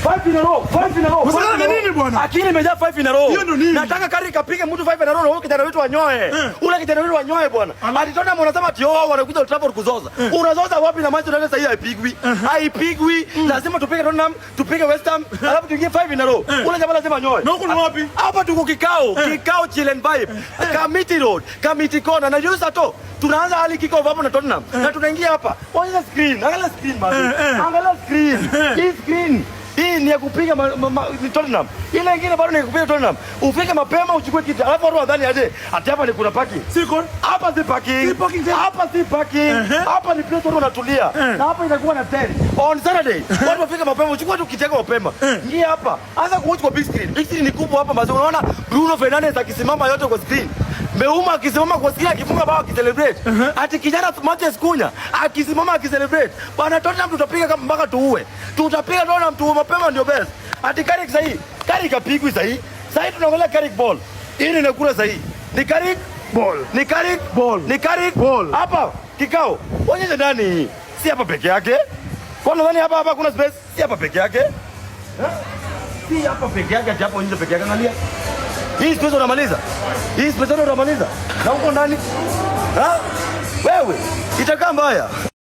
5 in a row. 5 in a row. Unasema nini bwana? Akili imejaa 5 in a row. Hiyo ndio nini? Nataka Carrick apige mtu 5 in a row na huyo kijana wetu wanyoe. Ule kijana wetu wanyoe bwana. Alitona mnasema ati wao wanakuja Old Trafford kuzoza. Unazoza wapi na Manchester United sasa haipigwi? Haipigwi. Lazima tupige Tottenham, tupige West Ham, alafu tuingie 5 in a row. Ule jamaa lazima anyoe. Na huko ni wapi? Hapa tuko kikao chill and vibe. Committee road, committee corner na Jusa to. Tunaanza hali kiko hapo na Tottenham. Na tunaingia hapa. Angalia screen, angalia screen basi. Angalia screen. Hii screen. Hii ni ya kupiga Tottenham. Ile nyingine bado ni ya kupiga Tottenham. Ufike mapema uchukue kiti. Alafu watu wadhani aje. Ati hapa ni kuna parking. Siko. Hapa si parking. Hapa si parking. Hapa ni place watu wanatulia. Na hapa inakuwa na 10. On Saturday, watu wafike mapema uchukue tu kiti yako mapema. Ingia hapa. Anza kuwatch kwa big screen. Big screen ni kubwa hapa mazuri. Unaona Bruno Fernandes akisimama yote kwa screen. Meuma akisimama kwa screen akifunga bao akicelebrate. Ati kijana Mathias Cunha akisimama akicelebrate. Bwana Tottenham tutapiga kama mpaka tuue. Tutapiga Tottenham tuue mapema ndio best. Ati Carrick sahi. Carrick apigwi sahi. Sahi tunaongelea Carrick ball. Hii ni kura sahi. Ni Carrick ball. Ni Carrick ball. Ni Carrick ball. Hapa kikao. Onyesha ndani. Si hapa peke yake. Kwa nini hapa kuna space? Si hapa peke yake. Si hapa peke yake, hapo nje peke yake angalia. Hii space unamaliza. Hii space unamaliza. Na huko ndani. Wewe itakaa mbaya.